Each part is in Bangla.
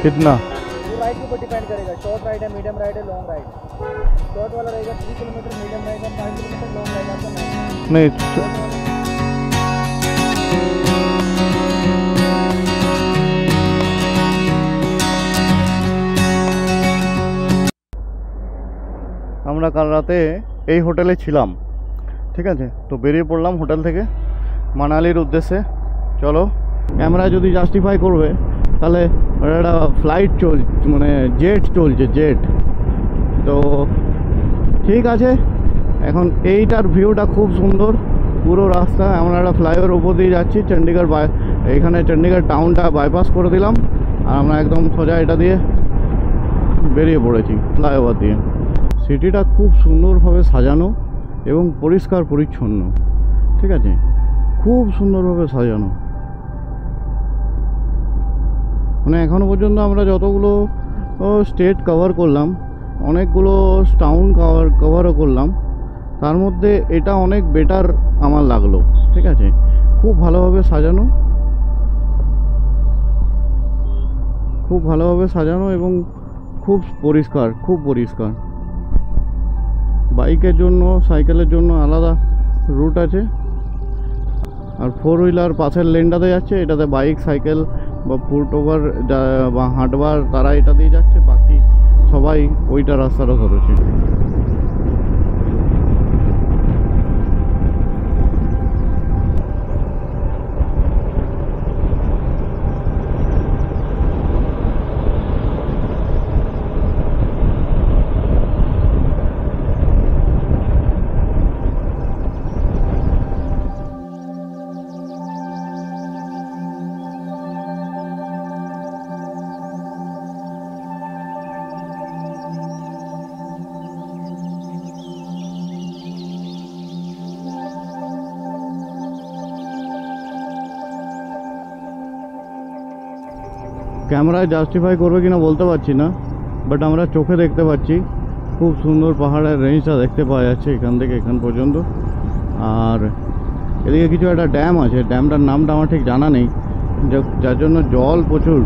कितना? वो राइड के ऊपर डिपेंड करेगा, शॉर्ट राइड है, मीडियम राइड है, लॉन्ग राइड। शॉर्ट वाला रहेगा 3 किलोमीटर, मीडियम रहेगा 5 किलोमीटर, लॉन्ग रहेगा आपका 9। नहीं আমরা কাল রাতে এই হোটেলে ছিলাম, ঠিক আছে। তো বেরিয়ে পড়লাম হোটেল থেকে মানালির উদ্দেশ্যে। চলো, ক্যামেরা যদি জাস্টিফাই করবে তাহলে একটা ফ্লাইট মানে জেট চলছে, জেট। তো ঠিক আছে, এখন এইটার ভিউটা খুব সুন্দর, পুরো রাস্তা। আমরা একটা ফ্লাইওভার উপর দিয়ে যাচ্ছি, চণ্ডীগড় এইখানে চণ্ডীগড় টাউনটা বাইপাস করে দিলাম, আর আমরা একদম সোজা এটা দিয়ে বেরিয়ে পড়েছি ফ্লাইওভার দিয়ে। সিটিটা খুব সুন্দরভাবে সাজানো এবং পরিষ্কার পরিচ্ছন্ন, ঠিক আছে, খুব সুন্দরভাবে সাজানো। মানে এখনও পর্যন্ত আমরা যতগুলো স্টেট কভার করলাম, অনেকগুলো টাউন কভারও করলাম, তার মধ্যে এটা অনেক বেটার আমার লাগলো, ঠিক আছে। খুব ভালোভাবে সাজানো, খুব ভালোভাবে সাজানো এবং খুব পরিষ্কার, খুব পরিষ্কার। বাইকের জন্য, সাইকেলের জন্য আলাদা রুট আছে, আর 4 হুইলার পাশের লেনটাতে যাচ্ছে, এটাতে বাইক, সাইকেল বা ফুট ওভার বা হাঁটবার তারা এটা দিয়ে যাচ্ছে, বাকি সবাই ওইটা রাস্তাটা ধরেছে। ক্যামেরায় জাস্টিফাই করবে কিনা বলতে পারছি না, বাট আমরা চোখে দেখতে পাচ্ছি খুব সুন্দর পাহাড়ের রেঞ্জটা দেখতে পাওয়া যাচ্ছে এখান থেকে এখান পর্যন্ত। আর এদিকে কিছু একটা ড্যাম আছে, ড্যামটার নামটা আমার ঠিক জানা নেই, যার জন্য জল প্রচুর।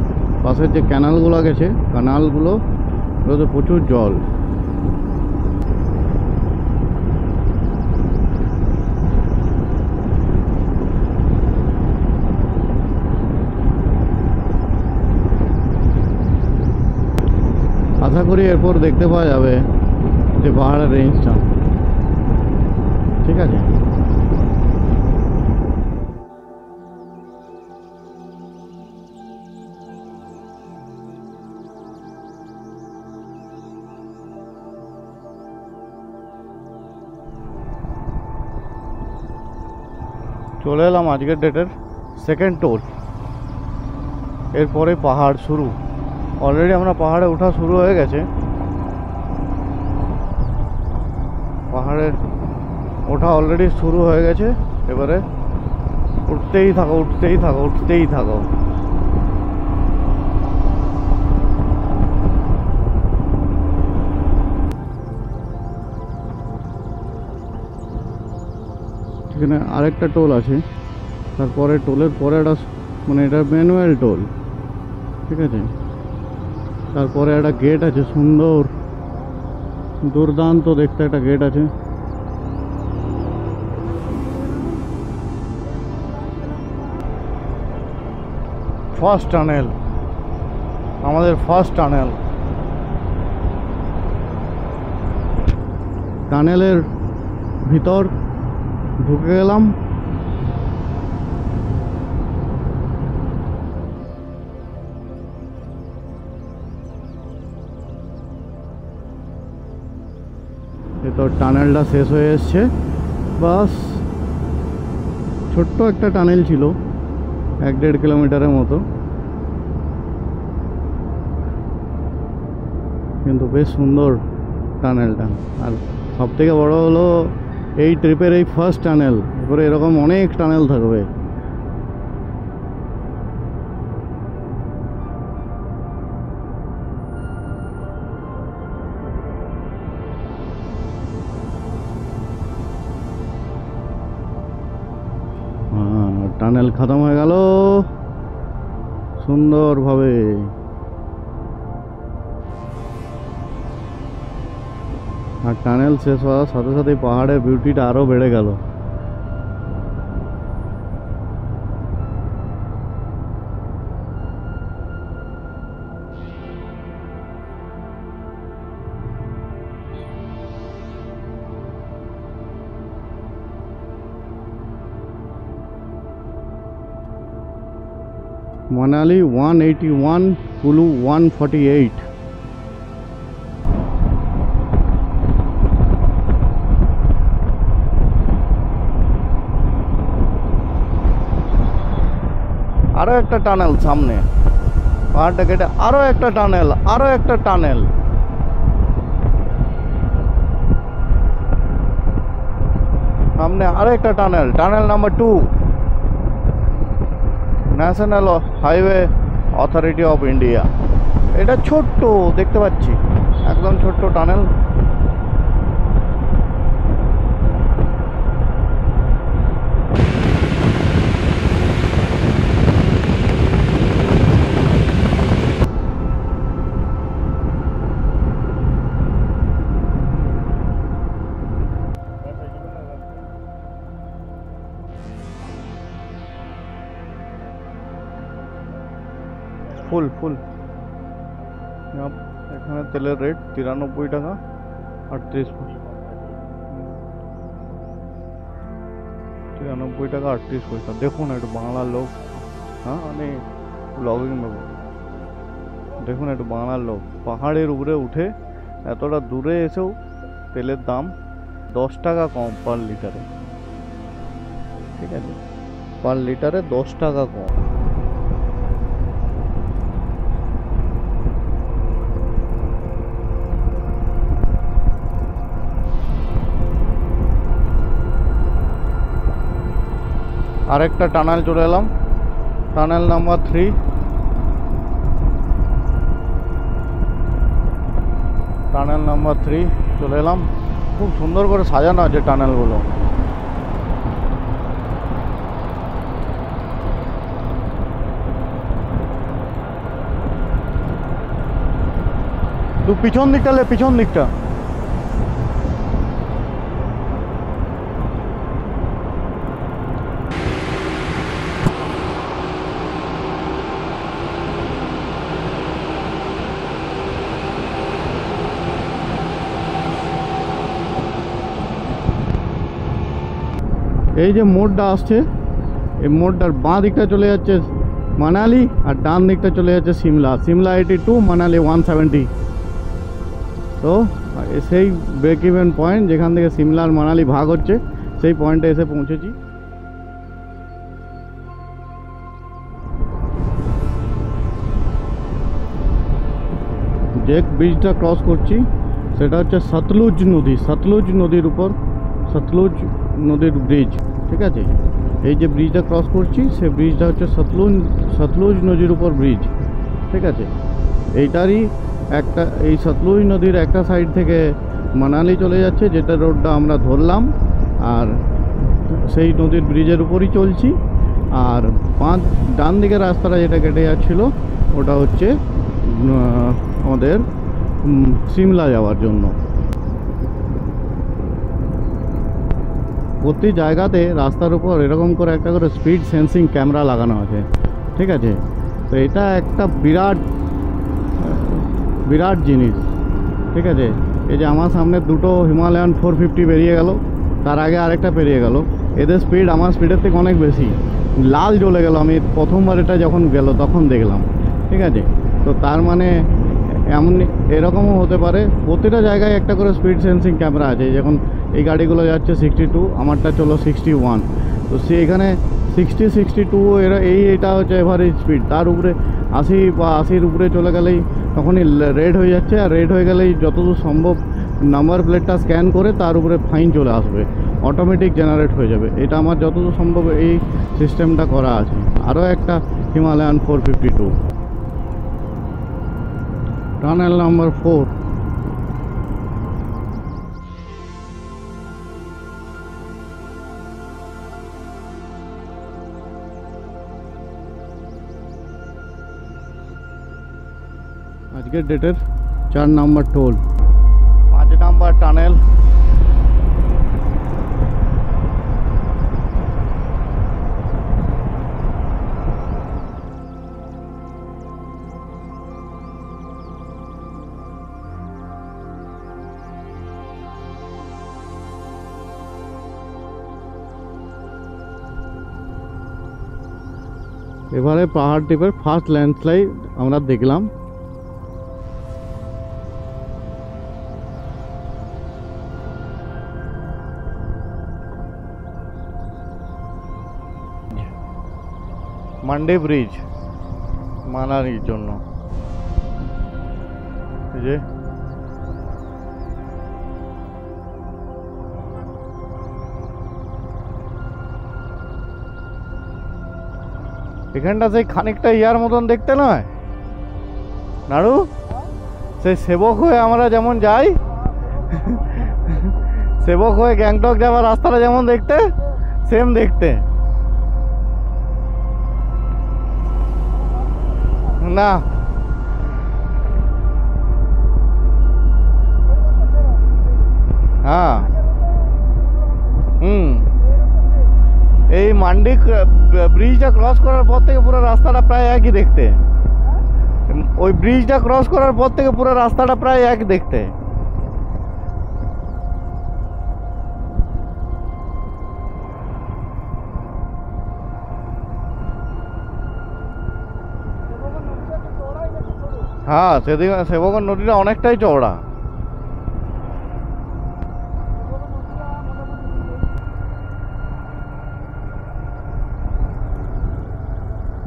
পাশের যে ক্যানালগুলো গেছে, ক্যানালগুলোতে প্রচুর জল। আশা করি এরপর দেখতে পাওয়া যাবে যে পাহাড়ের রেঞ্জটা, ঠিক আছে। চলে এলাম আজকের ডেটের সেকেন্ড টোর। এরপরে পাহাড় শুরু, অলরেডি আমরা পাহাড়ে ওঠা শুরু হয়ে গেছে। পাহাড়ে ওঠা অলরেডি শুরু হয়ে গেছে, এবারে উঠতেই থাকো, উঠতেই থাকো, উঠতেই থাকো। এখানে আরেকটা টোল আছে, তারপরে টোলের পরে একটা মানে এটা ম্যানুয়াল টোল, ঠিক আছে। তারপরে একটা গেট আছে, সুন্দর দুর্দান্ত দেখতে একটা গেট আছে। ফার্স্ট টানেল, আমাদের ফার্স্ট টানেল। টানেলের ভিতর ঢুকে গেলাম। তো টানেলটা শেষ হয়ে এসছে, বাস ছোট্ট একটা টানেল ছিল 1-1.5 কিলোমিটারের মতো, কিন্তু বেশ সুন্দর টানেলটা। আর সবথেকে বড় হলো এই ট্রিপের এই ফার্স্ট টানেল, এরপরে এরকম অনেক টানেল থাকবে। টানেল খতম হয়ে গেল সুন্দরভাবে। আর টানেল শেষ হওয়ার সাথে সাথে পাহাড়ের বিউটিটা আরও বেড়ে গেল। মানালি 181, কুলু 148। আরো একটা টানেল সামনে, পাহাড়টা কেটে আরো একটা টানেল, আরো একটা টানেল। সামনে আরো একটা tunnel, tunnel number 2, national highway authority of India. এটা ছোট্ট দেখতে পাচ্ছি, একদম ছোট্ট টানেল। ফুল ফুল এখানে তেলের রেট 93 টাকা 38 93 টাকা 38 পয়সা। দেখুন একটু বাংলার লোক, হ্যাঁ আমি ব্লগিং নেব। দেখুন একটু বাংলার লোক পাহাড়ের উপরে উঠে এতটা দূরে এসেও তেলের দাম 10 টাকা কম পার লিটারে। ঠিক আছে, পার লিটারে 10 টাকা কম। আরেকটা টানেল চলে এলাম, টানেল নাম্বার 3। টানেল নাম্বার 3 চলে এলাম। খুব সুন্দর করে সাজানো আছে টানেলগুলো। তুই পিছন দিকটা লে, পিছন দিকটা। এই যে মোড়টা আসছে, এই মোড়টার বাঁ দিকটা চলে যাচ্ছে মানালি আর ডান দিকটা চলে যাচ্ছে সিমলা। সিমলা 82, মানালি 170। তো সেই ব্রেক ইভেন পয়েন্ট যেখান থেকে সিমলা আর মানালি ভাগ হচ্ছে, সেই পয়েন্টে এসে পৌঁছেছি। যে ব্রিজটা ক্রস করছি সেটা হচ্ছে সতলুজ নদী, সতলুজ নদীর উপর সতলুজ নদীর ব্রিজ। ঠিক আছে, এই যে ব্রিজটা ক্রস করছি সে ব্রিজটা হচ্ছে সতলুজ নদীর উপর ব্রিজ। ঠিক আছে, এইটারই একটা, এই সতলুজ নদীর একটা সাইড থেকে মানালি চলে যাচ্ছে, যেটা রোডটা আমরা ধরলাম, আর সেই নদীর ব্রিজের উপরই চলছি। আর ডান দিকের রাস্তাটা যেটা কেটে যাচ্ছিলো ওটা হচ্ছে আমাদের সিমলা যাওয়ার জন্য। প্রতি জায়গাতে রাস্তার উপর এরকম করে একটা করে স্পিড সেন্সিং ক্যামেরা লাগানো আছে। ঠিক আছে, তো এটা একটা বিরাট জিনিস। ঠিক আছে, এই যে আমার সামনে দুটো হিমালয়ান 450 বেরিয়ে গেল, তার আগে আরেকটা পেরিয়ে গেল। এদের স্পিড আমার স্পিডের থেকে অনেক বেশি। লাল জ্বলে গেল, আমি প্রথমবার এটা যখন গেল তখন দেখলাম। ঠিক আছে, তো তার মানে এমন এরকমও হতে পারে প্রতিটা জায়গায় একটা করে স্পিড সেন্সিং ক্যামেরা আছে। যখন এই গাড়িগুলো যাচ্ছে 62, আমারটা চলো 61, তো সে এখানে 62 এটা হচ্ছে এভারেজ স্পিড। তার উপরে 80 বা 80-র উপরে চলে গেলেই তখনই রেড হয়ে যাচ্ছে, আর রেড হয়ে গেলেই যতদূর সম্ভব নাম্বার প্লেটটা স্ক্যান করে তার উপরে ফাইন চলে আসবে, অটোমেটিক জেনারেট হয়ে যাবে। এটা আমার যতদূর সম্ভব এই সিস্টেমটা করা আছে। আরও একটা হিমালয়ান 452, টানেল নাম্বার 4। আজকের ডেটের 4 নম্বর টোল। 5 number tunnel. এবারে পাহাড় টিপের ফার্স্ট ল্যান্ডস্লাইড আমরা দেখলাম। মান্ডে ব্রিজ মানালির জন্য। এই যে এখানটা সেই খানিকটা ইয়ার মতন দেখতে নয় নাড়ু, সেই সেবক হয়ে আমরা যেমন যাই, সেবক হয়ে গ্যাংটক যাওয়ার রাস্তাটা যেমন দেখতে, সেম দেখতে। না হ্যাঁ এই মান্ডি ব্রিজটা ক্রস করার পর থেকে পুরো রাস্তাটা প্রায় একই দেখতে। ওই ব্রিজটা ক্রস করার পর থেকে পুরো রাস্তাটা প্রায় একই দেখতে। হ্যাঁ সেদিকে সেবকর নদীটা অনেকটাই চওড়া।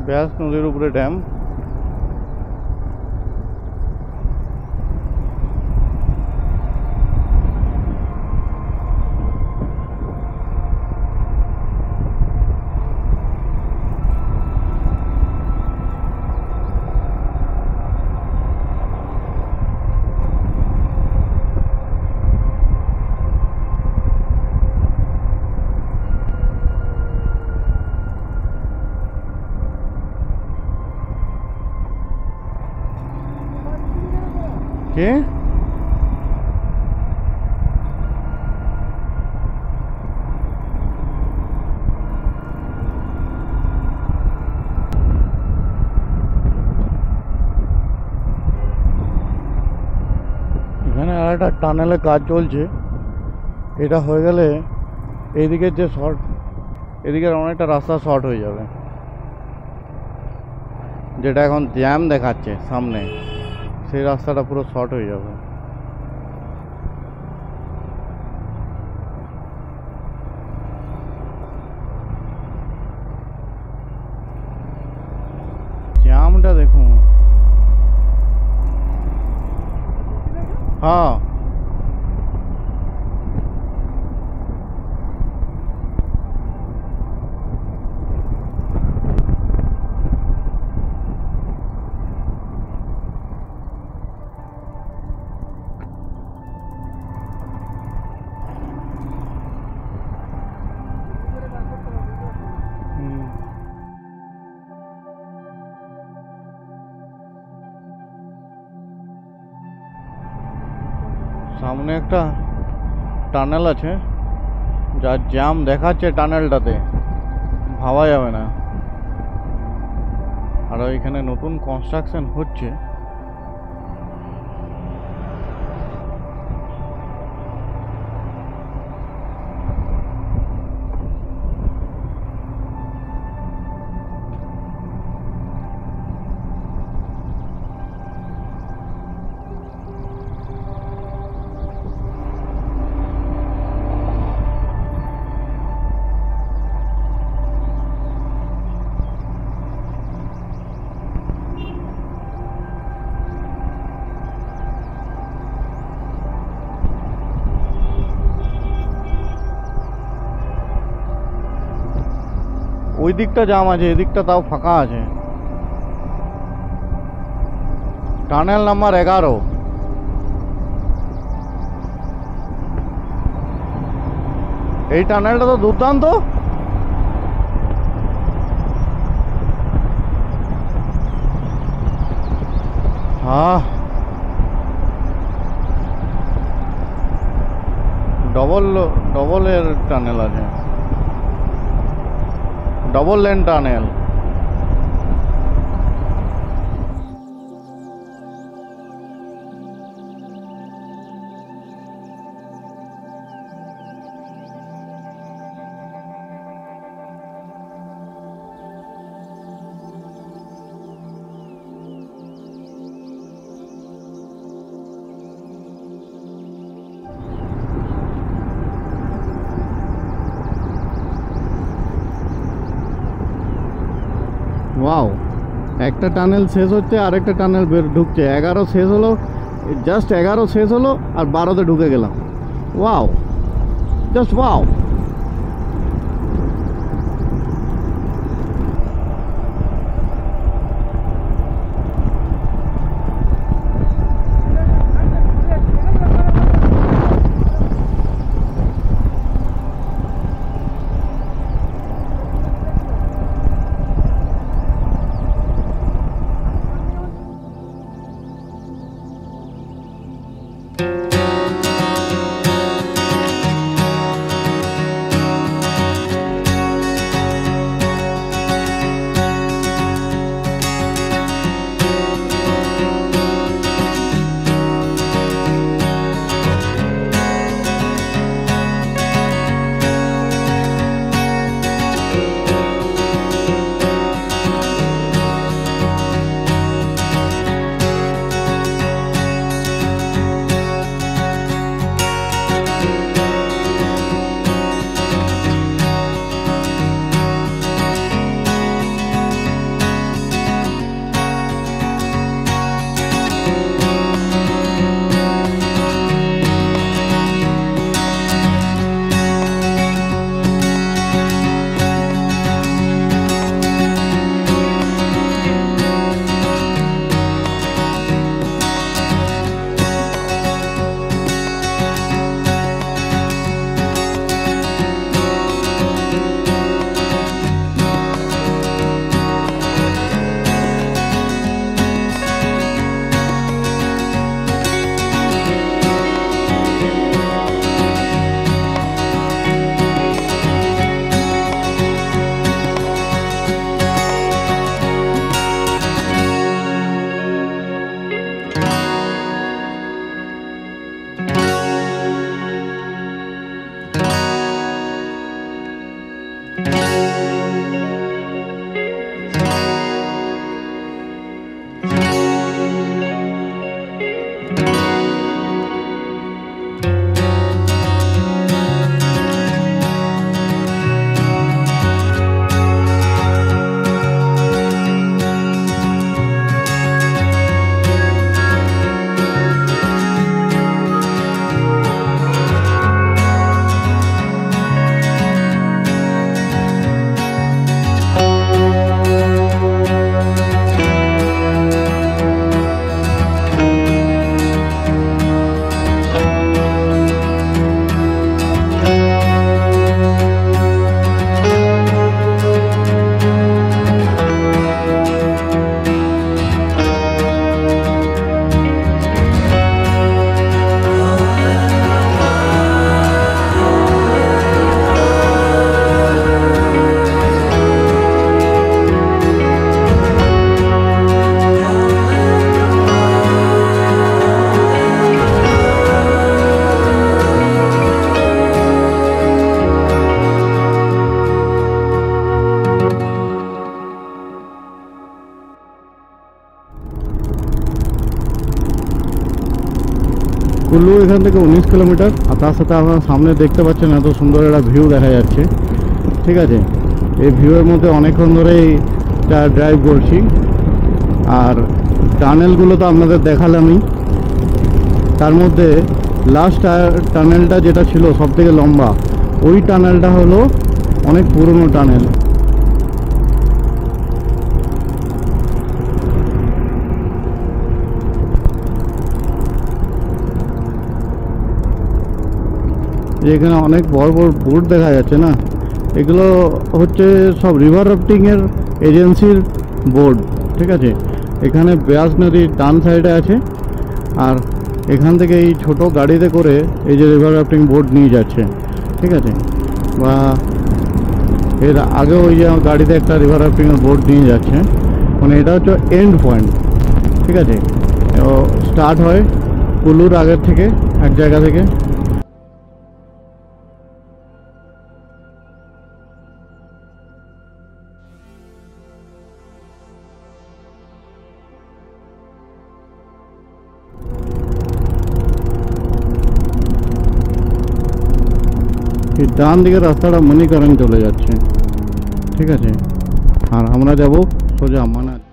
ব্যাস নদীর উপরে ড্যাম। কে এখানে আর একটা টানেলের কাজ চলছে। এটা হয়ে গেলে এইদিকের যে শর্ট, এদিকের অনেকটা রাস্তা শর্ট হয়ে যাবে। যেটা এখন জ্যাম দেখাচ্ছে সামনে, সেই রাস্তাটা পুরো শর্ট হয়ে যাবে। জ্যামটা দেখুন। হ্যাঁ সামনে একটা টানেল আছে, যার জ্যাম দেখাচ্ছে টানেলটাতে, ভাবা যাবে না। আর ওইখানে নতুন কনস্ট্রাকশন হচ্ছে। ওই দিকটা জাম আছে, এদিকটা তাও ফাঁকা আছে। Tunnel number 11। এই টানেলটা তো দুর্দান্ত। হ্যাঁ ডবল এর টানেল আছে, ডবল লেন টানেল। ওয়াও, একটা টানেল শেষ হচ্ছে, আরেকটা টানেল ঢুকছে। 11 শেষ হলো, জাস্ট 11 শেষ হলো আর 12তে ঢুকে গেলাম। Wow, just wow. কুল্লু এখান থেকে 19 কিলোমিটার। আর তার সাথে আপনারা সামনে দেখতে পাচ্ছেন এত সুন্দর একটা ভিউ দেখা যাচ্ছে। ঠিক আছে, এই ভিউয়ের মধ্যে অনেকক্ষণ ধরেই ড্রাইভ করছি। আর টানেলগুলো তো আপনাদের দেখালামই, তার মধ্যে লাস্ট টানেলটা যেটা ছিল সব থেকে লম্বা, ওই টানেলটা হলো অনেক পুরনো টানেল। এখানে অনেক বড় বড় বোট দেখা যাচ্ছে না, এগুলো হচ্ছে সব রিভার রাফটিংয়ের এজেন্সির বোর্ড। ঠিক আছে, এখানে ব্যাস নদীর ডান সাইডে আছে আর এখান থেকে এই ছোট গাড়িতে করে এই যে রিভার রাফটিং বোট নিয়ে যাচ্ছে, ঠিক আছে, বা এর আগেও ওই যে গাড়িতে একটা রিভার রাফটিংয়ের বোট নিয়ে যাচ্ছে, মানে এটা হচ্ছে এন্ড পয়েন্ট, ঠিক আছে। স্টার্ট হয় কুলুর আগের থেকে, এক জায়গা থেকে। এই ডান দিকের রাস্তাটা মণিকরণ চলে যাচ্ছে, ঠিক আছে, আর আমরা যাব সোজা মানালি।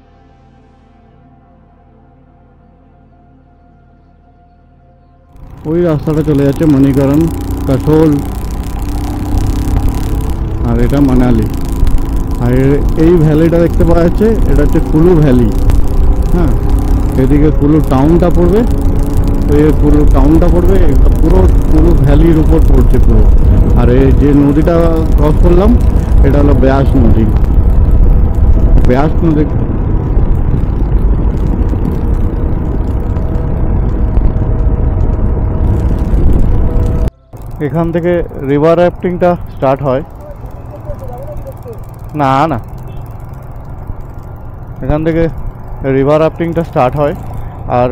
ওই রাস্তাটা চলে যাচ্ছে মণিকরণ, কাসোল, আর এটা মানালি। আর এই ভ্যালিটা দেখতে পাওয়া যাচ্ছে, এটা হচ্ছে কুলু ভ্যালি। হ্যাঁ, এদিকে কুলু টাউনটা পড়বে, তো এই কুলু টাউনটা পড়বে, এটা পুরো কুলু ভ্যালির উপর পড়ছে পুরো। আর এই যে নদীটা ক্রস করলাম, এটা হলো ব্যাস নদী। ব্যাস নদী এখান থেকে রিভার রাফটিংটা স্টার্ট হয়। না না, এখান থেকে রিভার রাফটিংটা স্টার্ট হয়। আর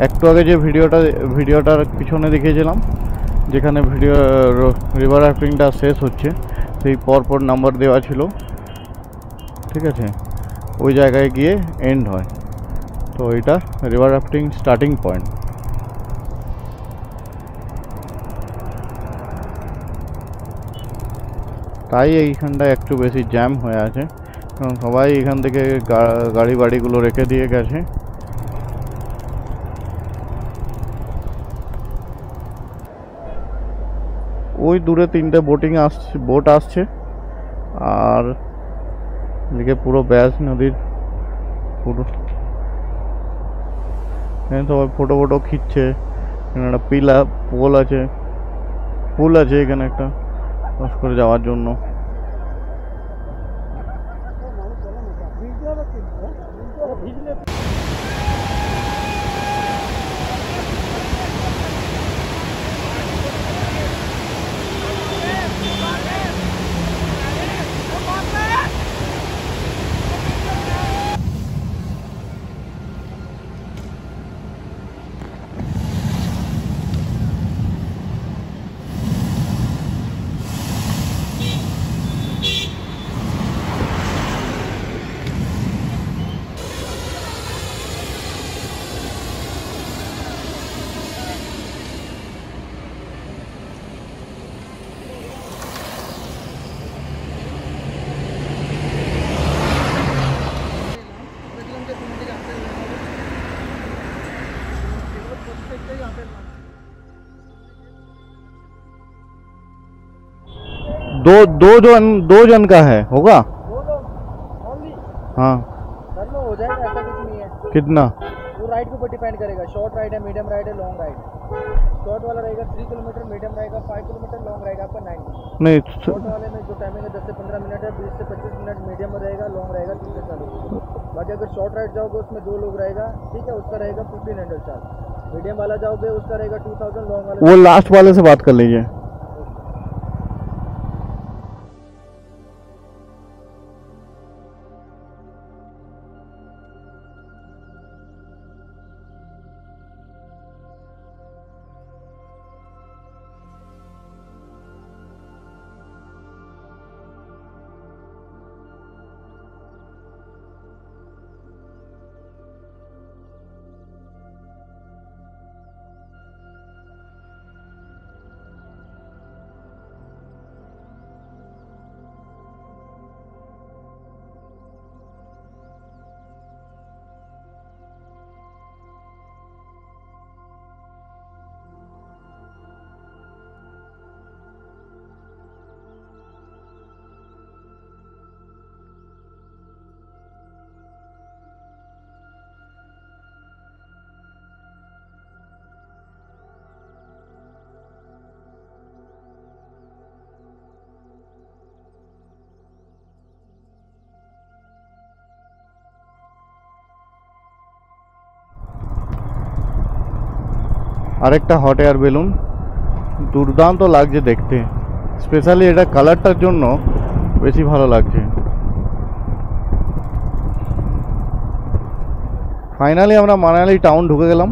একটু আগে যে ভিডিওটার পিছনে দেখিয়েছিলাম, যেখানে রিভার রাফটিংটা শেষ হচ্ছে, সেই পরপর নাম্বার দেওয়া ছিল, ঠিক আছে, ওই জায়গায় গিয়ে এন্ড হয়। তো এটা রিভার রাফটিং স্টার্টিং পয়েন্ট। তাই এইখানটা একটু বেশি জ্যাম হয়ে আছে, কারণ সবাই এখান থেকে গাড়ি বাড়িগুলো রেখে দিয়ে গেছে। ওই দূরে 3টে বোট আসছে, আর এদিকে পুরো ব্যাস নদীর পুরো এখানে সবাই ফটো খিঁচছে। এখানে একটা পুল আছে এখানে একটা ক্রস করে যাওয়ার জন্য। दो जन का है होगा। दो लोग ओनली। हाँ, कर लो, हो जाएगा, ऐसा कुछ नहीं है। कितना? वो राइड के ऊपर डिपेंड करेगा, शॉर्ट राइड है, मीडियम राइड है, लॉन्ग राइड। शॉर्ट वाला रहेगा 3 किलोमीटर, मीडियम रहेगा 5 किलोमीटर, लॉन्ग रहेगा आपका 9 किलोमीटर। नहीं, शॉर्ट वाले में जो टाइमिंग है 10 से 15 मिनट है, 20 से 25 मिनट, मीडियम में रहेगा, लॉन्ग रहेगा 30 से 40। बाकी अगर शॉर्ट राइड जाओगे उसमें 2 लोग रहेगा, ठीक है, उसका रहेगा 1500 चार्ज। मीडियम वाला जाओगे उसका रहेगा 2000, लॉन्ग वाला वो लास्ट वाले से बात कर लीजिए। আরেকটা হট এয়ার বেলুন, দুর্দান্ত লাগছে দেখতে, স্পেশালি এটা কালারটার জন্য বেশি ভালো লাগছে। ফাইনালি আমরা মানালি টাউন ঢুকে গেলাম।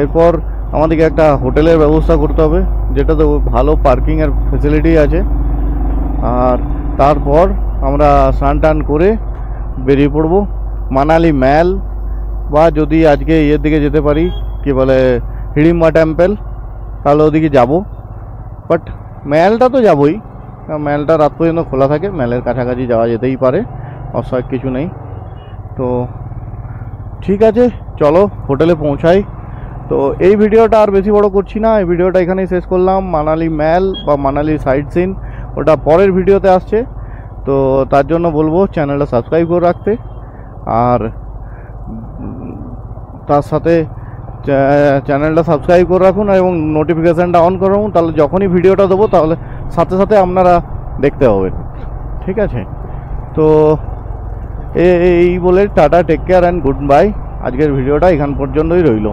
এরপর আমাদেরকে একটা হোটেলের ব্যবস্থা করতে হবে, যেটাতে ভালো পার্কিংয়ের ফেসিলিটি আছে। আর তারপর আমরা স্নান টান করে বেরিয়ে পড়ব মানালি ম্যাল, বা যদি আজকে ইয়ের দিকে যেতে পারি, কি বলে, হিড়িম্বা টেম্পল, তাহলে ওদিকে যাব। বাট ম্যালটা তো যাবই, ম্যালটা রাত পর্যন্ত খোলা থাকে, ম্যালের কাছাকাছি যাওয়া যেতেই পারে, অসহায় কিছু নেই। তো ঠিক আছে, চলো হোটেলে পৌঁছাই। তো এই ভিডিওটা আর বেশি বড় করছি না, এই ভিডিওটা এখানেই শেষ করলাম। মানালি ম্যাল বা মানালি সাইট সিন ওটা পরের ভিডিওতে আসছে, তো তার জন্য বলবো চ্যানেলটা সাবস্ক্রাইব করে রাখতে, আর তার সাথে চ্যানেলটা সাবস্ক্রাইব করে রাখুন এবং নোটিফিকেশানটা অন করে রাখুন, তাহলে যখনই ভিডিওটা দেবো তাহলে সাথে সাথে আপনারা দেখতে পাবেন। ঠিক আছে, তো এই বলে tata, take care and good bye. আজকের ভিডিওটা এখান পর্যন্তই রইল।